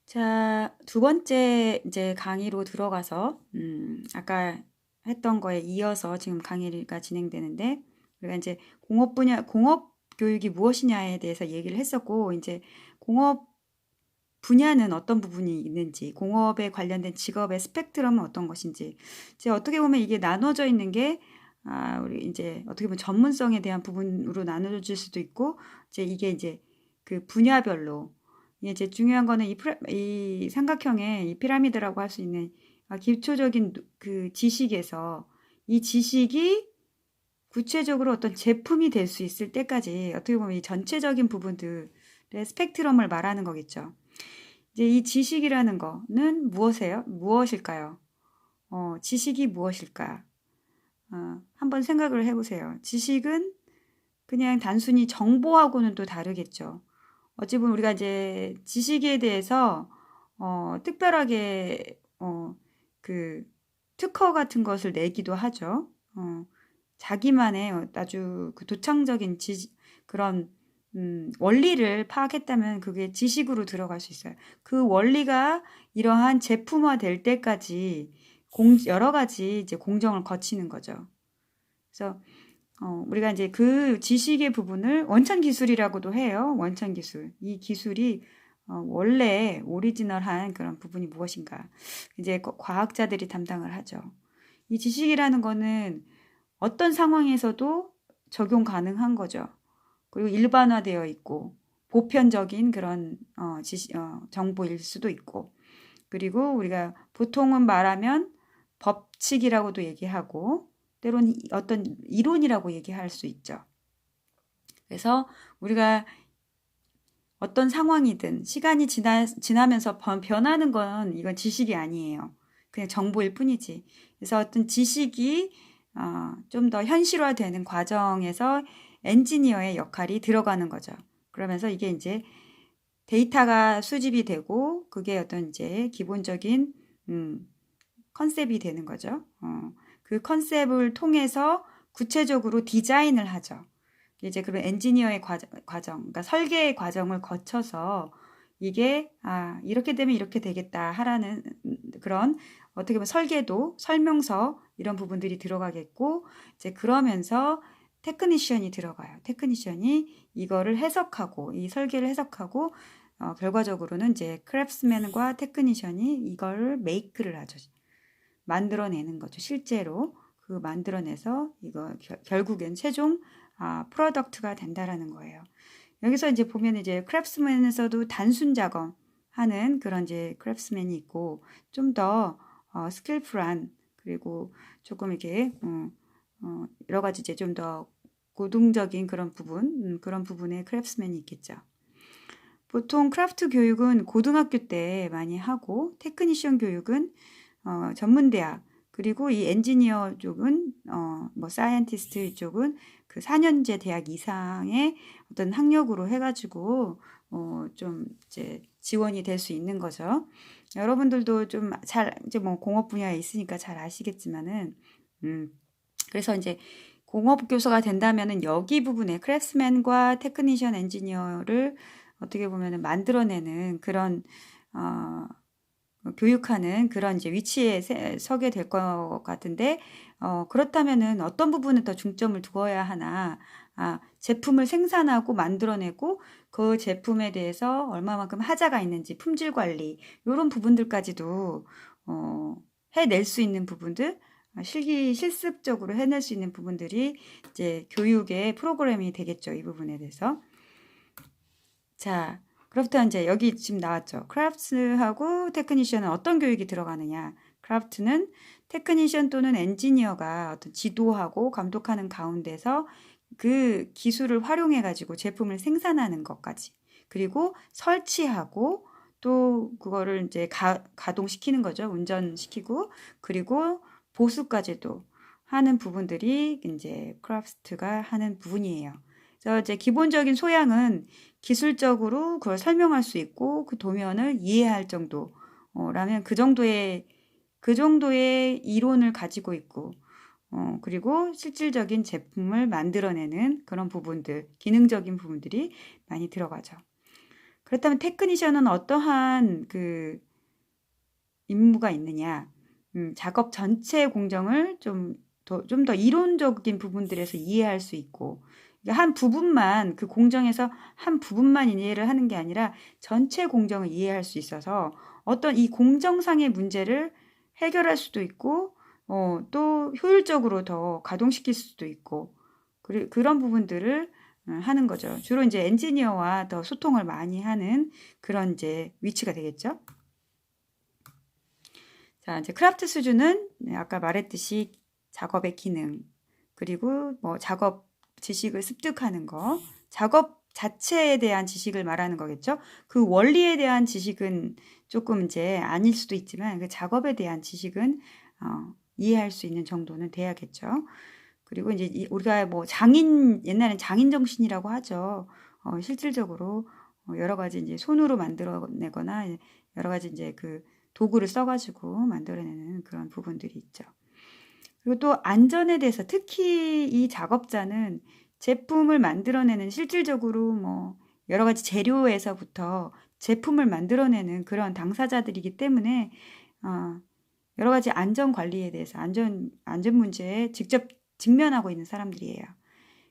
자, 두 번째 이제 강의로 들어가서 아까 했던 거에 이어서 지금 강의가 진행되는데, 우리가 이제 공업 교육이 무엇이냐에 대해서 얘기를 했었고, 이제 공업 분야는 어떤 부분이 있는지, 공업에 관련된 직업의 스펙트럼은 어떤 것인지, 이제 어떻게 보면 이게 나눠져 있는 게 우리 이제 어떻게 보면 전문성에 대한 부분으로 나눠질 수도 있고, 이게 이제 그 분야별로, 이제 중요한 거는 이 삼각형의 이 피라미드라고 할 수 있는 기초적인 그 지식에서 이 지식이 구체적으로 어떤 제품이 될 수 있을 때까지 어떻게 보면 이 전체적인 부분들의 스펙트럼을 말하는 거겠죠. 이제 이 지식이라는 거는 무엇일까요? 지식이 무엇일까? 한번 생각을 해보세요. 지식은 그냥 단순히 정보하고는 또 다르겠죠. 어찌 보면 우리가 이제 지식에 대해서 특별하게 그 특허 같은 것을 내기도 하죠. 자기만의 아주 그 도창적인 그런 원리를 파악했다면 그게 지식으로 들어갈 수 있어요. 그 원리가 이러한 제품화 될 때까지 여러 가지 이제 공정을 거치는 거죠. 그래서 우리가 이제 그 지식의 부분을 원천 기술이라고도 해요. 원천 기술. 이 기술이 원래 오리지널한 그런 부분이 무엇인가. 이제 과학자들이 담당을 하죠. 이 지식이라는 거는 어떤 상황에서도 적용 가능한 거죠. 그리고 일반화되어 있고 보편적인 그런 정보일 수도 있고, 그리고 우리가 보통은 말하면 법칙이라고도 얘기하고 때로는 어떤 이론이라고 얘기할 수 있죠. 그래서 우리가 어떤 상황이든 시간이 지나면서 변하는 건 이건 지식이 아니에요. 그냥 정보일 뿐이지. 그래서 어떤 지식이 좀 더 현실화되는 과정에서 엔지니어의 역할이 들어가는 거죠. 그러면서 이게 이제 데이터가 수집이 되고 그게 어떤 이제 기본적인 컨셉이 되는 거죠. 그 컨셉을 통해서 구체적으로 디자인을 하죠. 이제 그런 엔지니어의 과정, 그러니까 설계의 과정을 거쳐서 이게 이렇게 되면 이렇게 되겠다 하라는 그런 어떻게 보면 설계도, 설명서 이런 부분들이 들어가겠고, 이제 그러면서 테크니션이 들어가요. 테크니션이 이거를 해석하고 이 설계를 해석하고 결과적으로는 이제 크래프트맨과 테크니션이 이걸 메이크를 하죠. 만들어내는 거죠. 실제로 그 만들어내서 이거 결국엔 최종 프로덕트가 된다라는 거예요. 여기서 이제 보면 이제 크래프트맨에서도 단순 작업하는 그런 이제 크래프트맨이 있고 좀 더 스킬풀한, 그리고 조금 이렇게 여러 가지 이제 좀 더 고등적인 그런 부분, 그런 부분에 크래프트맨이 있겠죠. 보통 크래프트 교육은 고등학교 때 많이 하고, 테크니션 교육은 전문대학, 그리고 이 엔지니어 쪽은 뭐 사이언티스트 이쪽은 그 4년제 대학 이상의 어떤 학력으로 해가지고 좀 이제 지원이 될 수 있는 거죠. 여러분들도 좀 이제 뭐 공업 분야에 있으니까 잘 아시겠지만은 그래서 이제 공업 교수가 된다면은 여기 부분에 크래프트맨과 테크니션 엔지니어를 어떻게 보면은 만들어내는 그런 교육하는 그런 이제 위치에 서게 될 것 같은데, 그렇다면은 어떤 부분에 더 중점을 두어야 하나, 제품을 생산하고 만들어내고 그 제품에 대해서 얼마만큼 하자가 있는지, 품질 관리, 이런 부분들까지도, 해낼 수 있는 부분들, 실습적으로 해낼 수 있는 부분들이 이제 교육의 프로그램이 되겠죠. 이 부분에 대해서. 자, 그렇부터 이제 여기 지금 나왔죠. 크래프트하고 테크니션은 어떤 교육이 들어가느냐. 크래프트는 테크니션 또는 엔지니어가 어떤 지도하고 감독하는 가운데서 그 기술을 활용해 가지고 제품을 생산하는 것까지, 그리고 설치하고 또 그거를 이제 가동시키는 거죠. 운전시키고, 그리고 보수까지도 하는 부분들이 이제 크래프트가 하는 부분이에요. 그래서 이제 기본적인 소양은 기술적으로 그걸 설명할 수 있고 그 도면을 이해할 정도라면 그 정도의 이론을 가지고 있고, 그리고 실질적인 제품을 만들어내는 그런 부분들, 기능적인 부분들이 많이 들어가죠. 그렇다면 테크니션은 어떠한 그 임무가 있느냐? 작업 전체 공정을 좀 더 이론적인 부분들에서 이해할 수 있고, 그러니까 한 부분만, 그 공정에서 한 부분만 이해를 하는 게 아니라 전체 공정을 이해할 수 있어서 어떤 이 공정상의 문제를 해결할 수도 있고, 또 효율적으로 더 가동시킬 수도 있고, 그런 부분들을 하는 거죠. 주로 이제 엔지니어와 더 소통을 많이 하는 그런 이제 위치가 되겠죠. 자, 이제 크라프트 수준은 아까 말했듯이 작업의 기능, 그리고 뭐 작업 지식을 습득하는 거, 작업 자체에 대한 지식을 말하는 거겠죠. 그 원리에 대한 지식은 조금 이제 아닐 수도 있지만 그 작업에 대한 지식은 이해할 수 있는 정도는 돼야겠죠. 그리고 이제 우리가 뭐 옛날엔 장인 정신이라고 하죠. 실질적으로 여러 가지 이제 손으로 만들어내거나 여러 가지 이제 그 도구를 써가지고 만들어내는 그런 부분들이 있죠. 그리고 또 안전에 대해서 특히 이 작업자는 제품을 만들어내는 실질적으로 뭐 여러 가지 재료에서부터 제품을 만들어내는 그런 당사자들이기 때문에 여러 가지 안전 관리에 대해서 안전 문제에 직접 직면하고 있는 사람들이에요.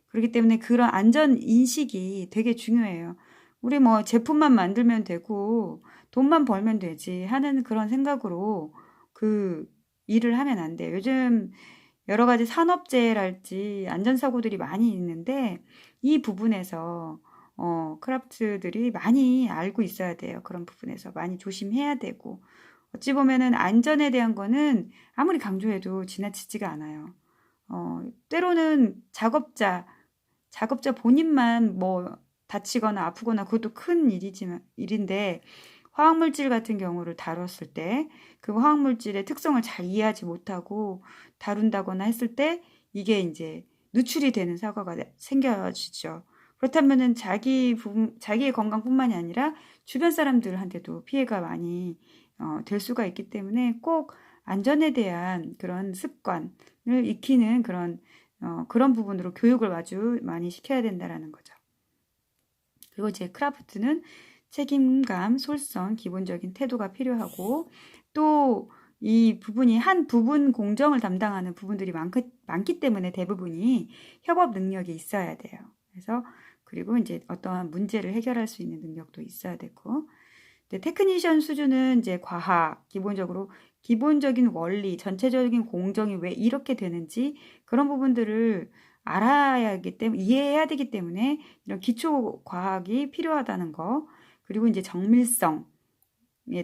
그렇기 때문에 그런 안전 인식이 되게 중요해요. 우리 뭐 제품만 만들면 되고 돈만 벌면 되지 하는 그런 생각으로 그 일을 하면 안 돼요. 요즘 여러 가지 산업재해랄지 안전사고들이 많이 있는데 이 부분에서 크라프트들이 많이 알고 있어야 돼요. 그런 부분에서 많이 조심해야 되고 어찌 보면은 안전에 대한 거는 아무리 강조해도 지나치지가 않아요. 때로는 작업자 본인만 뭐 다치거나 아프거나 그것도 큰 일인데 화학물질 같은 경우를 다뤘을 때 그 화학물질의 특성을 잘 이해하지 못하고 다룬다거나 했을 때 이게 이제 누출이 되는 사고가 생겨지죠. 그렇다면은 자기의 건강뿐만이 아니라 주변 사람들한테도 피해가 많이 될 수가 있기 때문에 꼭 안전에 대한 그런 습관을 익히는 그런 부분으로 교육을 아주 많이 시켜야 된다라는 거죠. 그리고 이제 크라프트는 책임감, 솔선, 기본적인 태도가 필요하고 또 이 부분이 한 부분 공정을 담당하는 부분들이 많기 때문에 대부분이 협업 능력이 있어야 돼요. 그래서 그리고 이제 어떠한 문제를 해결할 수 있는 능력도 있어야 되고 테크니션 수준은 이제 과학, 기본적인 원리, 전체적인 공정이 왜 이렇게 되는지 그런 부분들을 알아야 하기 때문에 이해해야 되기 때문에 이런 기초 과학이 필요하다는 거, 그리고 이제 정밀성에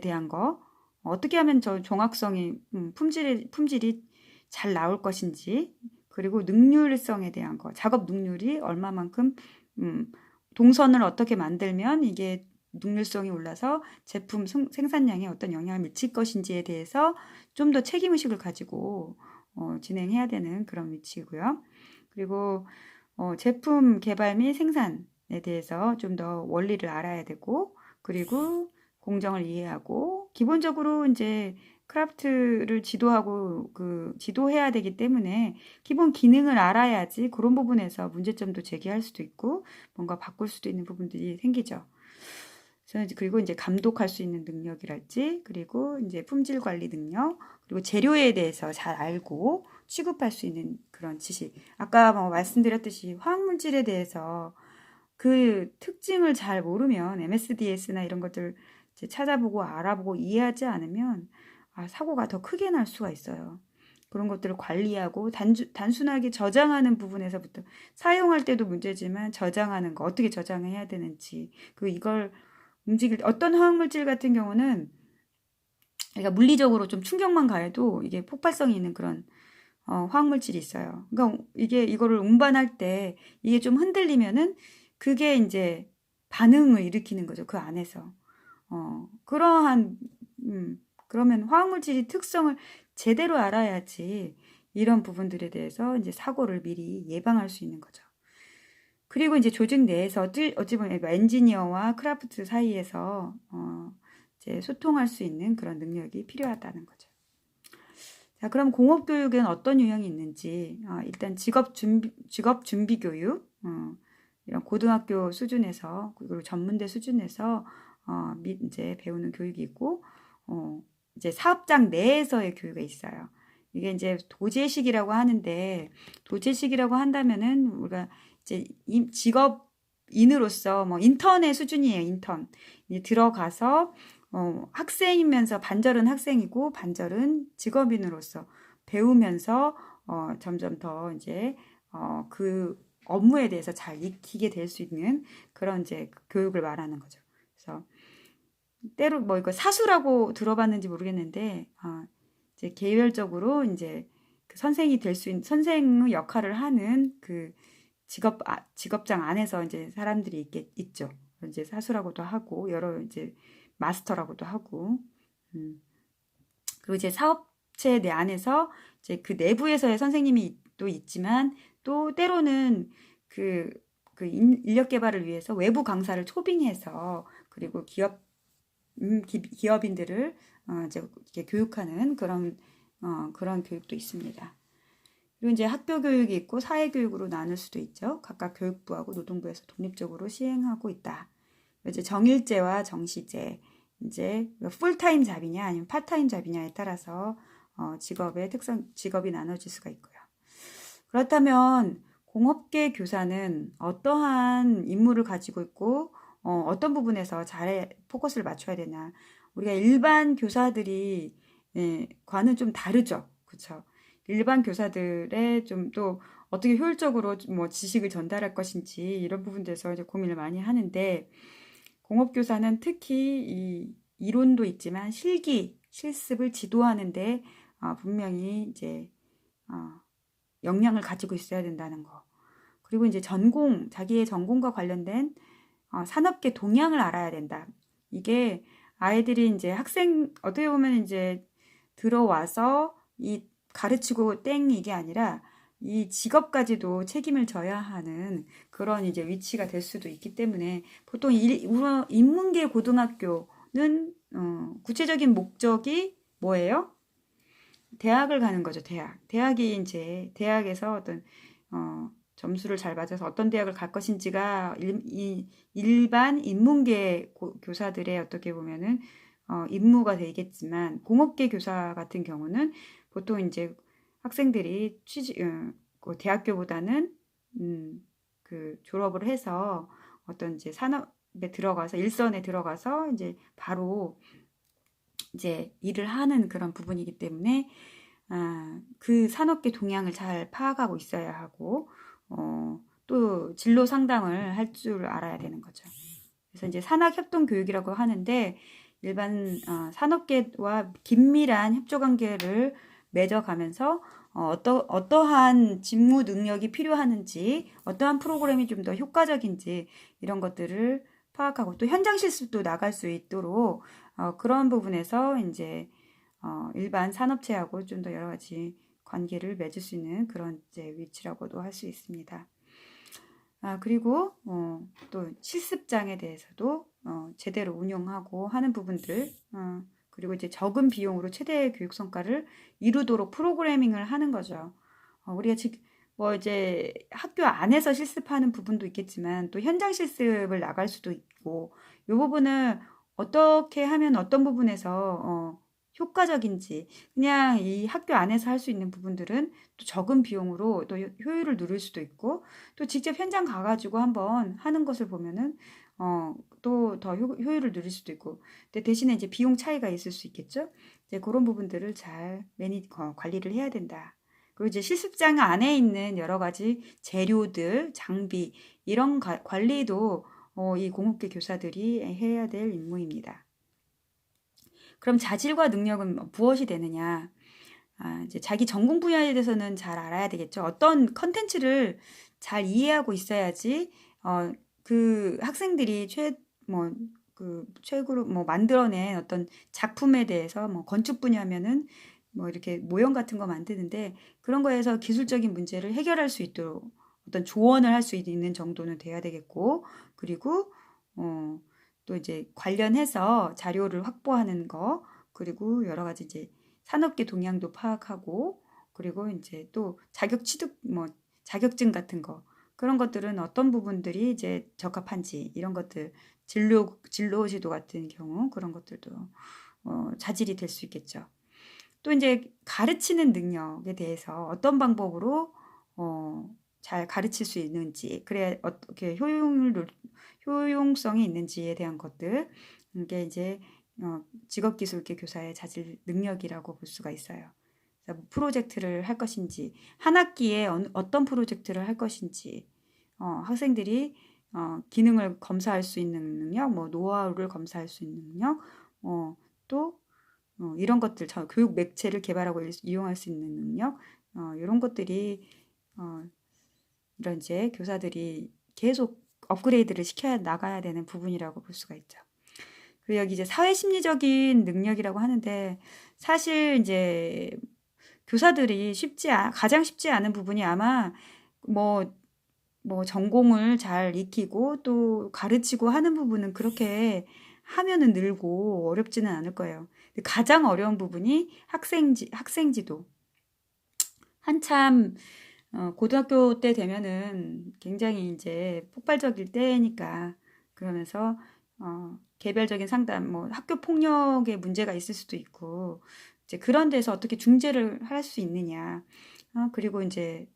대한 거, 어떻게 하면 저 정확성이 품질이 잘 나올 것인지, 그리고 능률성에 대한 거, 작업 능률이 얼마만큼 동선을 어떻게 만들면 이게 능률성이 올라서 제품 생산량에 어떤 영향을 미칠 것인지에 대해서 좀 더 책임의식을 가지고 진행해야 되는 그런 위치고요. 그리고 제품 개발 및 생산에 대해서 좀 더 원리를 알아야 되고 그리고 공정을 이해하고 기본적으로 이제 크라프트를 지도해야 되기 때문에 기본 기능을 알아야지 그런 부분에서 문제점도 제기할 수도 있고 뭔가 바꿀 수도 있는 부분들이 생기죠. 그리고 이제 감독할 수 있는 능력이랄지, 그리고 이제 품질 관리 능력, 그리고 재료에 대해서 잘 알고 취급할 수 있는 그런 지식. 아까 뭐 말씀드렸듯이 화학물질에 대해서 그 특징을 잘 모르면 MSDS나 이런 것들 이제 찾아보고 알아보고 이해하지 않으면 사고가 더 크게 날 수가 있어요. 그런 것들을 관리하고 단순하게 저장하는 부분에서부터 사용할 때도 문제지만 저장하는 거 어떻게 저장해야 되는지 이걸 움직일 때 어떤 화학물질 같은 경우는 그러니까 물리적으로 좀 충격만 가해도 이게 폭발성이 있는 그런 화학물질이 있어요. 그러니까 이거를 운반할 때 이게 좀 흔들리면은 그게 이제 반응을 일으키는 거죠. 그 안에서. 그러면 화학물질의 특성을 제대로 알아야지 이런 부분들에 대해서 이제 사고를 미리 예방할 수 있는 거죠. 그리고 이제 조직 내에서 어찌 보면 엔지니어와 크라프트 사이에서 이제 소통할 수 있는 그런 능력이 필요하다는 거죠. 자, 그럼 공업 교육은 어떤 유형이 있는지 일단 직업 준비 교육 이런 고등학교 수준에서 그리고 전문대 수준에서 이제 배우는 교육이 있고, 이제 사업장 내에서의 교육이 있어요. 이게 이제 도제식이라고 하는데, 도제식이라고 한다면은 우리가 이제 직업인으로서 뭐 인턴의 수준이에요. 인턴. 이제 들어가서 학생이면서 반절은 학생이고 반절은 직업인으로서 배우면서 점점 더 이제 그 업무에 대해서 잘 익히게 될 수 있는 그런 이제 교육을 말하는 거죠. 그래서 때로 뭐 이거 사수라고 들어봤는지 모르겠는데 이제 개별적으로 이제 그 선생이 될 수 있는 선생의 역할을 하는 그 직업장 안에서 이제 사람들이 있죠. 이제 사수라고도 하고 여러 이제 마스터라고도 하고 그리고 이제 사업체 내 안에서 이제 그 내부에서의 선생님이 또 있지만 또 때로는 그 인력 개발을 위해서 외부 강사를 초빙해서 그리고 기업인들을 이제 이렇게 교육하는 그런 교육도 있습니다. 그리고 이제 학교 교육이 있고 사회 교육으로 나눌 수도 있죠. 각각 교육부하고 노동부에서 독립적으로 시행하고 있다. 이제 정일제와 정시제, 이제 풀타임 잡이냐 아니면 파타임 잡이냐에 따라서 직업이 나눠질 수가 있고요. 그렇다면 공업계 교사는 어떠한 임무를 가지고 있고 어떤 부분에서 잘 포커스를 맞춰야 되나? 우리가 일반 교사들이 과는 좀 다르죠. 그렇죠? 일반 교사들의 좀 또 어떻게 효율적으로 뭐 지식을 전달할 것인지 이런 부분에서 이제 고민을 많이 하는데 공업교사는 특히 이 이론도 있지만 실습을 지도하는데 분명히 이제 역량을 가지고 있어야 된다는 거. 그리고 이제 자기의 전공과 관련된 산업계 동향을 알아야 된다. 이게 아이들이 이제 어떻게 보면 이제 들어와서 이 가르치고 땡 이게 아니라 이 직업까지도 책임을 져야 하는 그런 이제 위치가 될 수도 있기 때문에 보통 인문계 고등학교는 구체적인 목적이 뭐예요? 대학을 가는 거죠, 대학. 대학이 이제 대학에서 어떤 점수를 잘 맞아서 어떤 대학을 갈 것인지가 일반 인문계 교사들의 어떻게 보면은 임무가 되겠지만 공업계 교사 같은 경우는 보통 이제 학생들이 그 대학교보다는 그 졸업을 해서 어떤 이제 산업에 들어가서 일선에 들어가서 이제 바로 이제 일을 하는 그런 부분이기 때문에 그 산업계 동향을 잘 파악하고 있어야 하고 또 진로 상담을 할 줄 알아야 되는 거죠. 그래서 이제 산학협동교육이라고 하는데 일반 산업계와 긴밀한 협조관계를 맺어가면서 어떠한 직무 능력이 필요하는지 어떠한 프로그램이 좀 더 효과적인지 이런 것들을 파악하고 또 현장 실습도 나갈 수 있도록 그런 부분에서 이제 일반 산업체하고 좀 더 여러 가지 관계를 맺을 수 있는 그런 이제 위치라고도 할 수 있습니다. 그리고 또 실습장에 대해서도 제대로 운영하고 하는 부분들 그리고 이제 적은 비용으로 최대의 교육 성과를 이루도록 프로그래밍을 하는 거죠. 우리가 지금 뭐 이제 학교 안에서 실습하는 부분도 있겠지만 또 현장 실습을 나갈 수도 있고 이 부분은 어떻게 하면 어떤 부분에서 효과적인지 그냥 이 학교 안에서 할 수 있는 부분들은 또 적은 비용으로 또 효율을 누릴 수도 있고 또 직접 현장 가가지고 한번 하는 것을 보면은 또 더 효율을 누릴 수도 있고 근데 대신에 이제 비용 차이가 있을 수 있겠죠. 이제 그런 부분들을 잘 관리를 해야 된다. 그리고 이제 실습장 안에 있는 여러 가지 재료들, 장비 이런 관리도 이 공업계 교사들이 해야 될 임무입니다. 그럼 자질과 능력은 무엇이 되느냐? 이제 자기 전공 분야에 대해서는 잘 알아야 되겠죠. 어떤 컨텐츠를 잘 이해하고 있어야지 그 학생들이 최고로 뭐 만들어낸 어떤 작품에 대해서 뭐 건축 분야면은 뭐 이렇게 모형 같은 거 만드는데 그런 거에서 기술적인 문제를 해결할 수 있도록 어떤 조언을 할 수 있는 정도는 돼야 되겠고 그리고 또 이제 관련해서 자료를 확보하는 거 그리고 여러 가지 이제 산업계 동향도 파악하고 그리고 이제 또 자격증 같은 거 그런 것들은 어떤 부분들이 이제 적합한지 이런 것들 진로 지도 같은 경우 그런 것들도 자질이 될 수 있겠죠. 또 이제 가르치는 능력에 대해서 어떤 방법으로 잘 가르칠 수 있는지, 그래 어떻게 효용성이 있는지에 대한 것들, 이게 이제 직업기술계 교사의 자질 능력이라고 볼 수가 있어요. 프로젝트를 할 것인지, 한 학기에 어떤 프로젝트를 할 것인지, 학생들이 기능을 검사할 수 있는 능력, 뭐 노하우를 검사할 수 있는 능력, 또 이런 것들, 교육 매체를 개발하고 이용할 수 있는 능력, 이런 것들이 이런 이제 교사들이 계속 업그레이드를 시켜야 나가야 되는 부분이라고 볼 수가 있죠. 그리고 여기 이제 사회심리적인 능력이라고 하는데, 사실 이제 교사들이 가장 쉽지 않은 부분이 아마 뭐 전공을 잘 익히고 또 가르치고 하는 부분은 그렇게 하면은 늘고 어렵지는 않을 거예요. 가장 어려운 부분이 학생지도. 한참 고등학교 때 되면은 굉장히 이제 폭발적일 때니까, 그러면서 개별적인 상담, 뭐 학교 폭력에 문제가 있을 수도 있고, 이제 그런 데서 어떻게 중재를 할 수 있느냐, 그리고 이제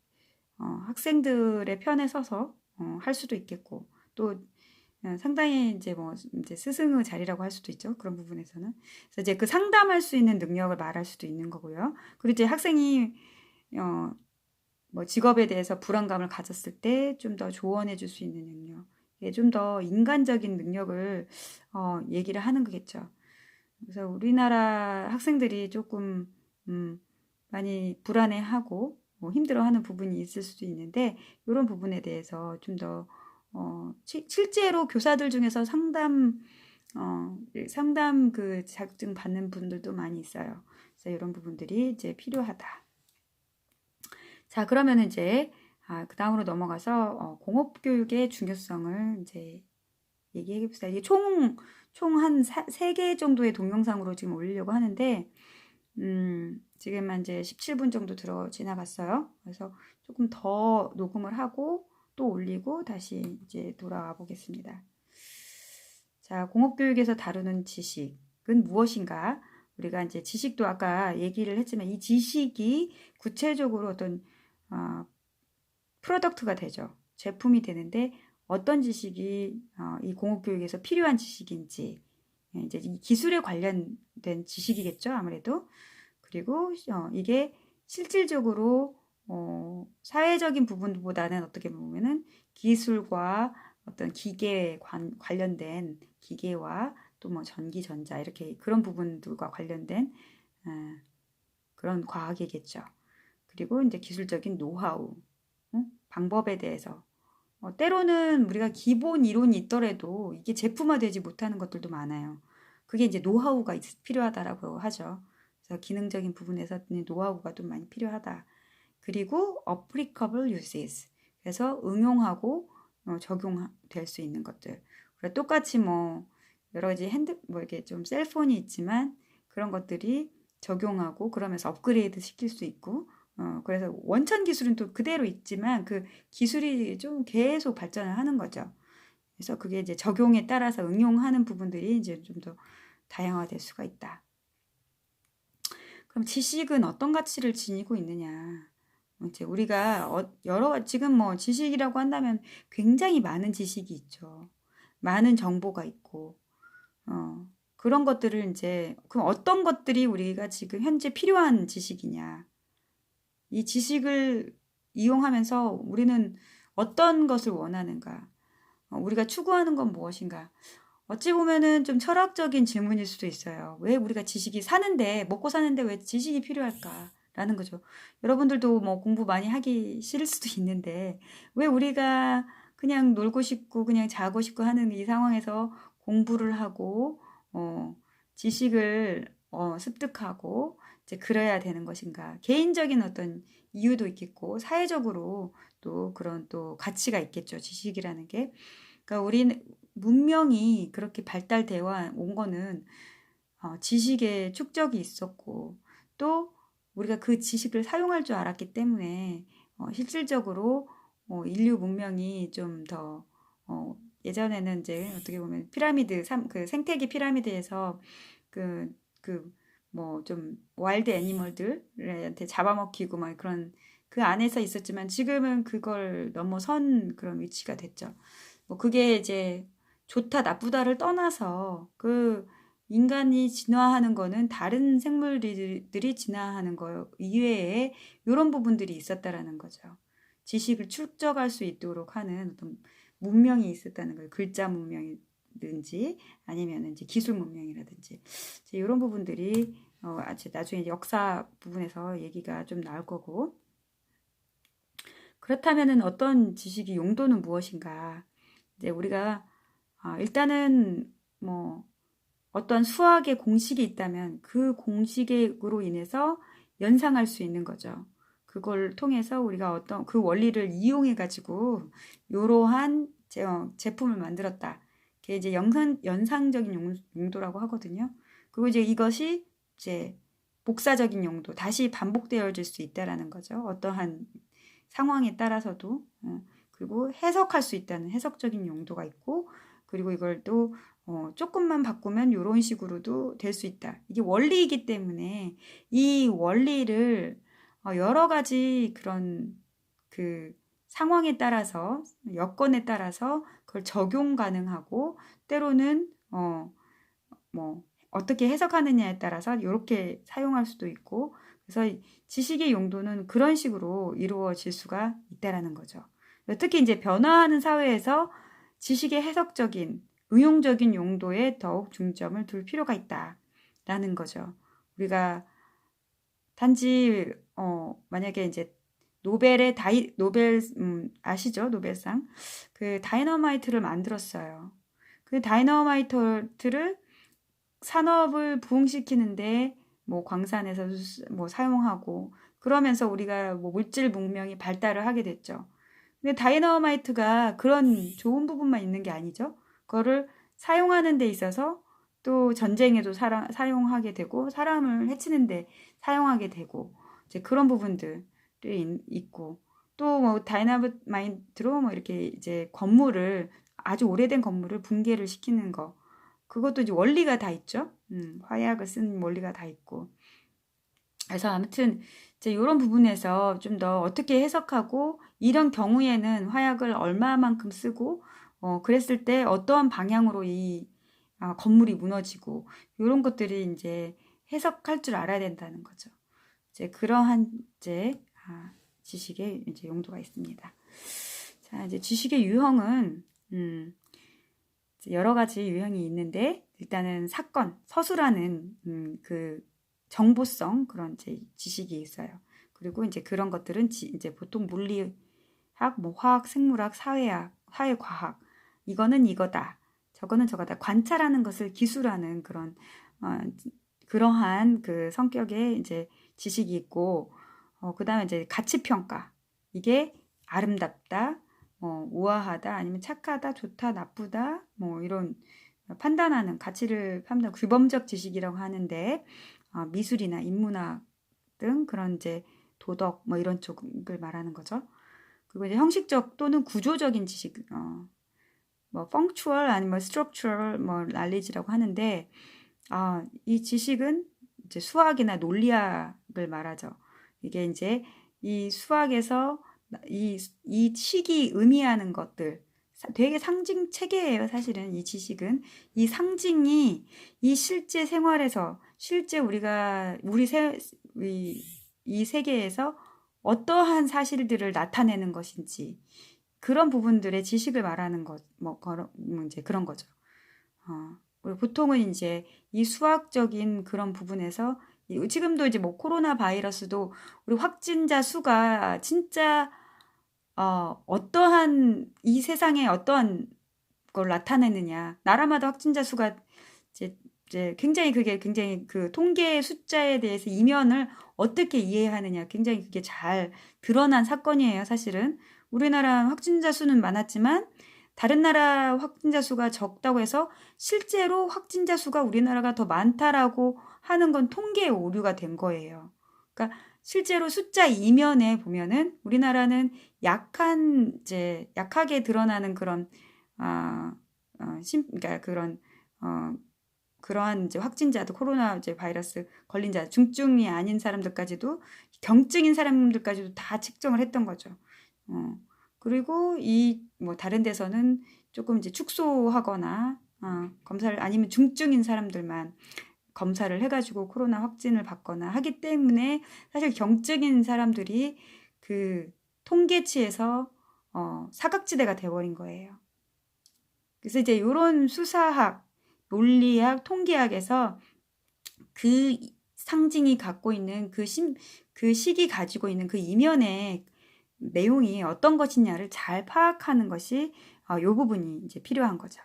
학생들의 편에 서서 할 수도 있겠고, 또 상당히 이제 뭐 이제 스승의 자리라고 할 수도 있죠. 그런 부분에서는. 그래서 이제 그 상담할 수 있는 능력을 말할 수도 있는 거고요. 그리고 이제 학생이 뭐 직업에 대해서 불안감을 가졌을 때 좀 더 조언해 줄 수 있는 능력, 좀 더 인간적인 능력을 얘기를 하는 거겠죠. 그래서 우리나라 학생들이 조금 많이 불안해하고 뭐 힘들어하는 부분이 있을 수도 있는데, 이런 부분에 대해서 좀 더 실제로 교사들 중에서 상담 그 자격증 받는 분들도 많이 있어요. 그래서 이런 부분들이 이제 필요하다. 자, 그러면 이제 그 다음으로 넘어가서 공업교육의 중요성을 이제 얘기해 봅시다. 이게 총 한 3개 정도의 동영상으로 지금 올리려고 하는데, 지금 이제 17분 정도 지나갔어요. 그래서 조금 더 녹음을 하고 또 올리고 다시 이제 돌아와 보겠습니다. 자, 공업교육에서 다루는 지식은 무엇인가? 우리가 이제 지식도 아까 얘기를 했지만, 이 지식이 구체적으로 어떤 프로덕트가 되죠. 제품이 되는데, 어떤 지식이 이 공업교육에서 필요한 지식인지, 이제 이 기술에 관련된 지식이겠죠, 아무래도. 그리고 이게 실질적으로 사회적인 부분보다는 어떻게 보면은 기술과 어떤 기계에 관련된, 기계와 또 뭐 전기, 전자 이렇게 그런 부분들과 관련된 그런 과학이겠죠. 그리고 이제 기술적인 노하우, 방법에 대해서, 때로는 우리가 기본 이론이 있더라도 이게 제품화되지 못하는 것들도 많아요. 그게 이제 노하우가 필요하다라고 하죠. 그래서 기능적인 부분에서는 노하우가 좀 많이 필요하다. 그리고 applicable uses. 그래서 응용하고 적용될 수 있는 것들. 그래, 똑같이 뭐 여러 가지 뭐 이렇게 좀 셀폰이 있지만 그런 것들이 적용하고 그러면서 업그레이드 시킬 수 있고, 그래서 원천 기술은 또 그대로 있지만 그 기술이 좀 계속 발전을 하는 거죠. 그래서 그게 이제 적용에 따라서 응용하는 부분들이 이제 좀 더 다양화될 수가 있다. 그럼 지식은 어떤 가치를 지니고 있느냐? 이제 우리가 지금 뭐 지식이라고 한다면 굉장히 많은 지식이 있죠. 많은 정보가 있고, 그런 것들을 이제, 그럼 어떤 것들이 우리가 지금 현재 필요한 지식이냐? 이 지식을 이용하면서 우리는 어떤 것을 원하는가? 우리가 추구하는 건 무엇인가? 어찌 보면은 좀 철학적인 질문일 수도 있어요. 왜 우리가 먹고 사는데 왜 지식이 필요할까? 라는 거죠. 여러분들도 뭐 공부 많이 하기 싫을 수도 있는데, 왜 우리가 그냥 놀고 싶고 그냥 자고 싶고 하는 이 상황에서 공부를 하고, 지식을 습득하고 이제 그래야 되는 것인가? 개인적인 어떤 이유도 있겠고, 사회적으로 또 그런 또 가치가 있겠죠. 지식이라는 게. 그러니까 우리는 문명이 그렇게 발달되어 온 거는 지식의 축적이 있었고, 또 우리가 그 지식을 사용할 줄 알았기 때문에 실질적으로 인류 문명이 좀 더 예전에는 이제 어떻게 보면 피라미드, 그 생태계 피라미드에서 그 뭐 좀 와일드 애니멀들한테 잡아먹히고 막 그런 그 안에서 있었지만 지금은 그걸 넘어선 그런 위치가 됐죠. 뭐 그게 이제 좋다 나쁘다를 떠나서 그 인간이 진화하는 거는 다른 생물들이 진화하는 거 이외에 이런 부분들이 있었다라는 거죠. 지식을 축적할 수 있도록 하는 어떤 문명이 있었다는 거예요. 글자 문명이든지 아니면 이제 기술 문명이라든지 이제 이런 부분들이 나중에 역사 부분에서 얘기가 좀 나올 거고 그렇다면은 어떤 지식이 용도는 무엇인가? 이제 우리가 일단은 뭐 어떤 수학의 공식이 있다면 그 공식으로 인해서 연상할 수 있는 거죠. 그걸 통해서 우리가 어떤 그 원리를 이용해 가지고 이러한 제품을 만들었다. 그게 이제 연상적인 용도라고 하거든요. 그리고 이제 이것이 이제 복사적인 용도, 다시 반복되어질 수 있다라는 거죠. 어떠한 상황에 따라서도 그리고 해석할 수 있다는 해석적인 용도가 있고 그리고 이걸 또 조금만 바꾸면 이런 식으로도 될 수 있다. 이게 원리이기 때문에 이 원리를 여러 가지 그런 그 상황에 따라서 여건에 따라서 그걸 적용 가능하고 때로는 뭐 어떻게 해석하느냐에 따라서 이렇게 사용할 수도 있고 그래서 지식의 용도는 그런 식으로 이루어질 수가 있다라는 거죠. 특히 이제 변화하는 사회에서 지식의 해석적인 응용적인 용도에 더욱 중점을 둘 필요가 있다라는 거죠. 우리가 단지 만약에 이제 노벨 아시죠? 노벨상 그 다이너마이트를 만들었어요. 그 다이너마이트를 산업을 부흥시키는데 뭐 광산에서 뭐 사용하고 그러면서 우리가 뭐 물질 문명이 발달을 하게 됐죠. 근데 다이너마이트가 그런 좋은 부분만 있는 게 아니죠. 그거를 사용하는 데 있어서 또 전쟁에도 사용하게 되고 사람을 해치는데 사용하게 되고 이제 그런 부분들이 있고 또 뭐 다이너마이트로 뭐 이렇게 이제 건물을 아주 오래된 건물을 붕괴를 시키는 거 그것도 이제 원리가 다 있죠. 화약을 쓴 원리가 다 있고. 그래서 아무튼 이제 이런 부분에서 좀 더 어떻게 해석하고 이런 경우에는 화약을 얼마만큼 쓰고 그랬을 때 어떠한 방향으로 이 건물이 무너지고 이런 것들이 이제 해석할 줄 알아야 된다는 거죠. 이제 그러한 이제 지식의 이제 용도가 있습니다. 자, 이제 지식의 유형은 여러 가지 유형이 있는데 일단은 서술하는 그 정보성 그런 이제 지식이 있어요. 그리고 이제 그런 것들은 이제 보통 물리학, 뭐 화학, 생물학, 사회학, 사회과학 이거는 이거다. 저거는 저거다. 관찰하는 것을 기술하는 그러한 그 성격의 이제 지식이 있고 그다음에 이제 가치 평가. 이게 아름답다. 우아하다, 아니면 착하다, 좋다, 나쁘다, 뭐 이런 판단하는 가치를 판단, 규범적 지식이라고 하는데 미술이나 인문학 등 그런 이제 도덕 뭐 이런 쪽을 말하는 거죠. 그리고 이제 형식적 또는 구조적인 지식, 뭐 functional 아니면 structural 뭐 knowledge라고 하는데 이 지식은 이제 수학이나 논리학을 말하죠. 이게 이제 이 수학에서 이 식이 의미하는 것들 되게 상징 체계예요. 사실은 이 지식은 이 상징이 이 실제 생활에서 실제 이 세계에서 어떠한 사실들을 나타내는 것인지 그런 부분들의 지식을 말하는 것, 이제 그런 거죠. 보통은 이제 이 수학적인 그런 부분에서 지금도 이제 뭐 코로나 바이러스도 우리 확진자 수가 진짜 어떠한 이 세상에 어떠한 걸 나타내느냐 나라마다 확진자 수가 이제 굉장히 그 통계 숫자에 대해서 이면을 어떻게 이해하느냐 굉장히 그게 잘 드러난 사건이에요. 사실은 우리나라 확진자 수는 많았지만 다른 나라 확진자 수가 적다고 해서 실제로 확진자 수가 우리나라가 더 많다라고 하는 건 통계에 오류가 된 거예요. 그러니까 실제로 숫자 이면에 보면은 우리나라는 약하게 드러나는 그런 그러니까 그러한 이제 확진자도 코로나 이제 바이러스 걸린 자, 중증이 아닌 사람들까지도 경증인 사람들까지도 다 측정을 했던 거죠. 그리고 뭐 다른 데서는 조금 이제 축소하거나 검사를 아니면 중증인 사람들만 검사를 해가지고 코로나 확진을 받거나 하기 때문에 사실 경증인 사람들이 그 통계치에서 사각지대가 돼버린 거예요. 그래서 이제 이런 수사학, 논리학, 통계학에서 그 상징이 갖고 있는 그 식이 가지고 있는 그 이면의 내용이 어떤 것이냐를 잘 파악하는 것이 이 부분이 이제 필요한 거죠.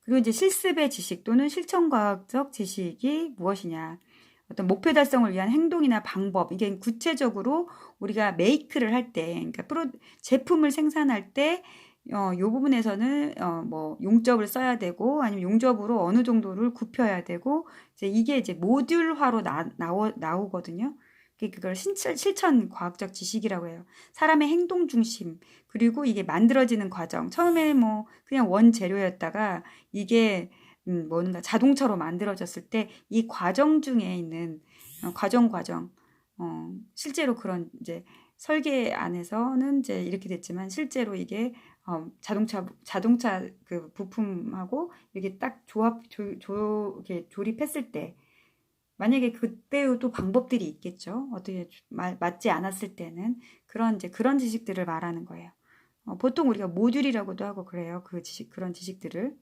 그리고 이제 실습의 지식 또는 실천과학적 지식이 무엇이냐. 어떤 목표 달성을 위한 행동이나 방법, 이게 구체적으로 우리가 메이크를 할 때, 그러니까 제품을 생산할 때, 이 부분에서는 뭐 용접을 써야 되고, 아니면 용접으로 어느 정도를 굽혀야 되고, 이게 이제 모듈화로 나오거든요. 그걸 실천 과학적 지식이라고 해요. 사람의 행동 중심, 그리고 이게 만들어지는 과정. 처음에 뭐 그냥 원재료였다가 이게 뭔가 자동차로 만들어졌을 때 이 과정 중에 있는 과정 실제로 그런 이제 설계 안에서는 이제 이렇게 됐지만 실제로 이게 자동차 그 부품하고 이렇게 딱 이렇게 조립했을 때 만약에 그때도 방법들이 있겠죠. 어떻게 맞지 않았을 때는 그런 지식들을 말하는 거예요. 보통 우리가 모듈이라고도 하고 그래요. 그런 지식들을.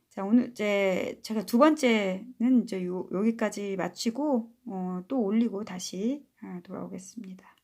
자, 오늘 이제 제가 두 번째는 이제 여기까지 마치고 또 올리고 다시 돌아오겠습니다.